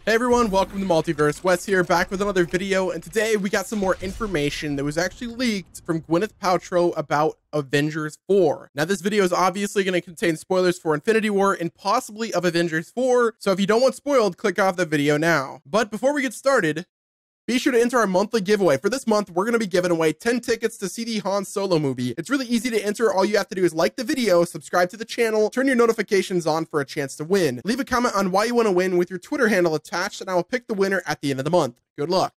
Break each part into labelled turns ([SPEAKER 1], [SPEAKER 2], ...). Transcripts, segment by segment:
[SPEAKER 1] Hey everyone, welcome to Multiverse. Wes here, back with another video, and today we got some more information that was actually leaked from Gwyneth Paltrow about Avengers 4. Now this video is obviously going to contain spoilers for Infinity War and possibly of Avengers 4, so if you don't want spoiled, click off the video now. But before we get started, be sure to enter our monthly giveaway. For this month, we're going to be giving away 10 tickets to see the Han Solo movie. It's really easy to enter. All you have to do is like the video, subscribe to the channel, turn your notifications on for a chance to win. Leave a comment on why you want to win with your Twitter handle attached, and I will pick the winner at the end of the month. Good luck.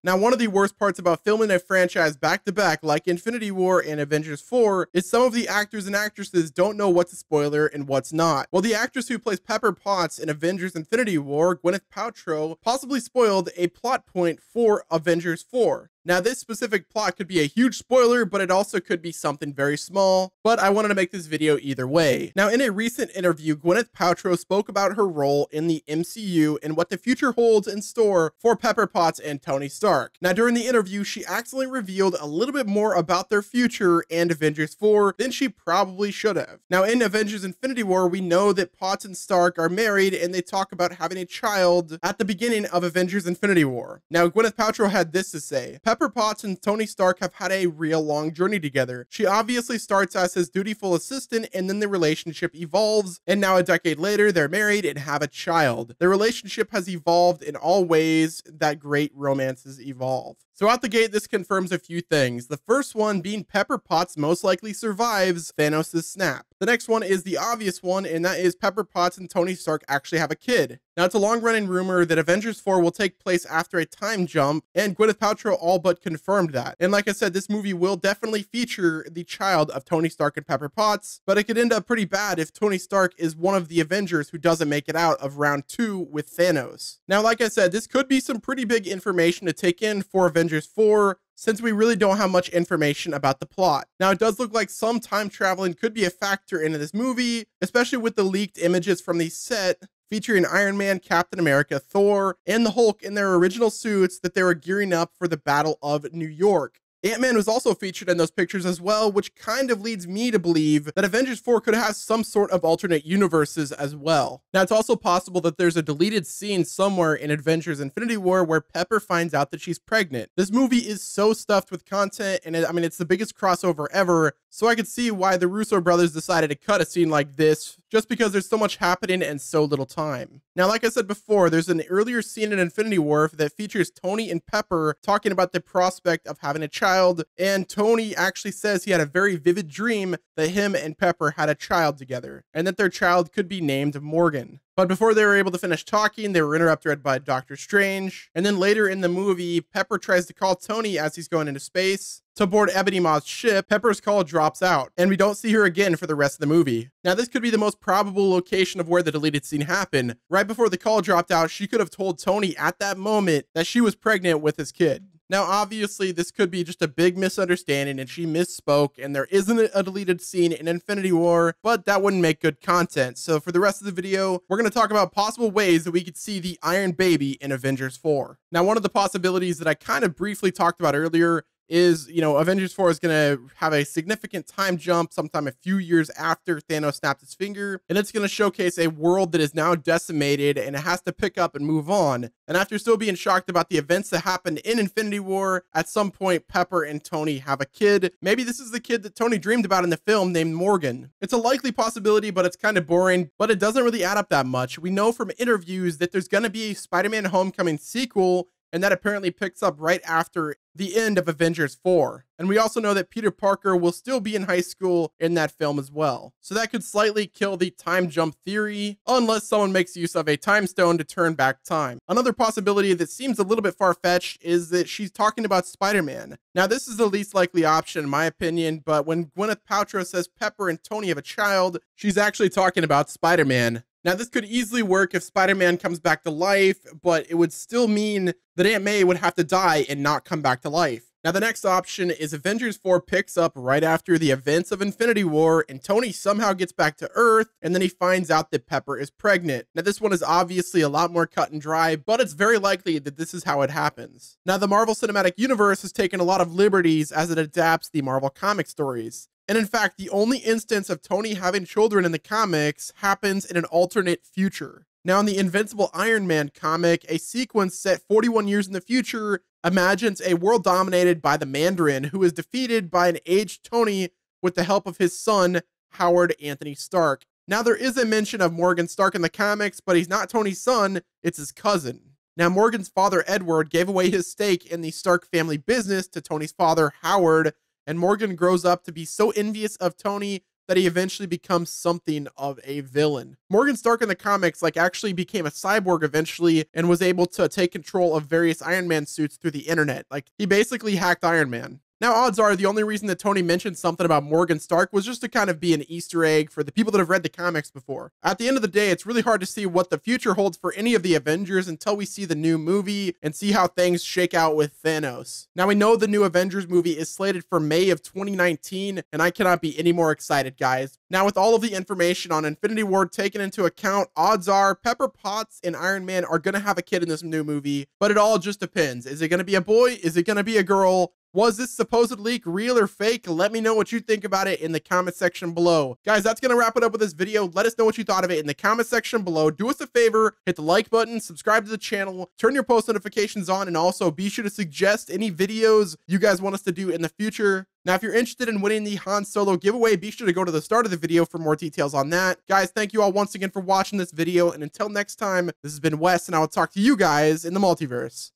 [SPEAKER 1] Now, one of the worst parts about filming a franchise back-to-back like Infinity War and Avengers 4 is some of the actors and actresses don't know what's a spoiler and what's not. Well, the actress who plays Pepper Potts in Avengers Infinity War, Gwyneth Paltrow, possibly spoiled a plot point for Avengers 4. Now, this specific plot could be a huge spoiler, but it also could be something very small, but I wanted to make this video either way. Now, in a recent interview, Gwyneth Paltrow spoke about her role in the MCU and what the future holds in store for Pepper Potts and Tony Stark. Now, during the interview, she accidentally revealed a little bit more about their future and Avengers 4 than she probably should have. Now, in Avengers Infinity War, we know that Potts and Stark are married and they talk about having a child at the beginning of Avengers Infinity War. Now, Gwyneth Paltrow had this to say: Pepper Potts and Tony Stark have had a real long journey together. She obviously starts as his dutiful assistant, and then the relationship evolves, and now a decade later, they're married and have a child. The relationship has evolved in all ways that great romances evolve. So out the gate, this confirms a few things. The first one being Pepper Potts most likely survives Thanos' snap. The next one is the obvious one, and that is Pepper Potts and Tony Stark actually have a kid. Now, it's a long-running rumor that Avengers 4 will take place after a time jump, and Gwyneth Paltrow all but confirmed that. And like I said, this movie will definitely feature the child of Tony Stark and Pepper Potts, but it could end up pretty bad if Tony Stark is one of the Avengers who doesn't make it out of round 2 with Thanos. Now, like I said, this could be some pretty big information to take in for Avengers 4, since we really don't have much information about the plot. Now, it does look like some time traveling could be a factor into this movie, especially with the leaked images from the set featuring Iron Man, Captain America, Thor, and the Hulk in their original suits that they were gearing up for the Battle of New York. Ant-Man was also featured in those pictures as well, which kind of leads me to believe that Avengers 4 could have some sort of alternate universes as well. Now, it's also possible that there's a deleted scene somewhere in Avengers Infinity War where Pepper finds out that she's pregnant. This movie is so stuffed with content, and it's the biggest crossover ever, so I could see why the Russo brothers decided to cut a scene like this, just because there's so much happening and so little time. Now, like I said before, there's an earlier scene in Infinity War that features Tony and Pepper talking about the prospect of having a child, and Tony actually says he had a very vivid dream that him and Pepper had a child together, and that their child could be named Morgan. But before they were able to finish talking, they were interrupted by Doctor Strange, and then later in the movie, Pepper tries to call Tony as he's going into space to board Ebony Maw's ship. Pepper's call drops out, and we don't see her again for the rest of the movie. Now, this could be the most probable location of where the deleted scene happened. Right before the call dropped out, she could have told Tony at that moment that she was pregnant with his kid. Now, obviously, this could be just a big misunderstanding and she misspoke and there isn't a deleted scene in Infinity War, but that wouldn't make good content. So for the rest of the video, we're going to talk about possible ways that we could see the Iron Baby in Avengers 4. Now, one of the possibilities that I kind of briefly talked about earlier is, Avengers 4 is going to have a significant time jump sometime a few years after Thanos snapped his finger, and it's going to showcase a world that is now decimated and it has to pick up and move on. And after still being shocked about the events that happened in Infinity War, at some point Pepper and Tony have a kid. Maybe this is the kid that Tony dreamed about in the film named Morgan. It's a likely possibility, but it's kind of boring, but it doesn't really add up that much. We know from interviews that there's going to be a Spider-Man Homecoming sequel, and that apparently picks up right after the end of Avengers 4. And we also know that Peter Parker will still be in high school in that film as well. So that could slightly kill the time jump theory, unless someone makes use of a time stone to turn back time. Another possibility that seems a little bit far-fetched is that she's talking about Spider-Man. Now, this is the least likely option in my opinion, but when Gwyneth Paltrow says Pepper and Tony have a child, she's actually talking about Spider-Man. Now, this could easily work if Spider-Man comes back to life, but it would still mean that Aunt May would have to die and not come back to life. Now, the next option is Avengers 4 picks up right after the events of Infinity War, and Tony somehow gets back to Earth, and then he finds out that Pepper is pregnant. Now, this one is obviously a lot more cut and dry, but it's very likely that this is how it happens. Now, the Marvel Cinematic Universe has taken a lot of liberties as it adapts the Marvel comic stories. And in fact, the only instance of Tony having children in the comics happens in an alternate future. Now, in the Invincible Iron Man comic, a sequence set 41 years in the future imagines a world dominated by the Mandarin, who is defeated by an aged Tony with the help of his son, Howard Anthony Stark. Now, there is a mention of Morgan Stark in the comics, but he's not Tony's son, it's his cousin. Now, Morgan's father, Edward, gave away his stake in the Stark family business to Tony's father, Howard, and Morgan grows up to be so envious of Tony that he eventually becomes something of a villain. Morgan Stark in the comics actually became a cyborg eventually and was able to take control of various Iron Man suits through the internet. He basically hacked Iron Man. Now, odds are the only reason that Tony mentioned something about Morgan Stark was just to kind of be an Easter egg for the people that have read the comics before. At the end of the day, it's really hard to see what the future holds for any of the Avengers until we see the new movie and see how things shake out with Thanos. Now, we know the new Avengers movie is slated for May of 2019, and I cannot be any more excited, guys. Now, with all of the information on Infinity War taken into account, odds are Pepper Potts and Iron Man are going to have a kid in this new movie, but it all just depends. Is it going to be a boy? Is it going to be a girl? Was this supposed leak real or fake? Let me know what you think about it in the comment section below. Guys, that's going to wrap it up with this video. Let us know what you thought of it in the comment section below. Do us a favor, hit the like button, subscribe to the channel, turn your post notifications on, and also be sure to suggest any videos you guys want us to do in the future. Now, if you're interested in winning the Han Solo giveaway, be sure to go to the start of the video for more details on that. Guys, thank you all once again for watching this video, and until next time, this has been Wes, and I will talk to you guys in the multiverse.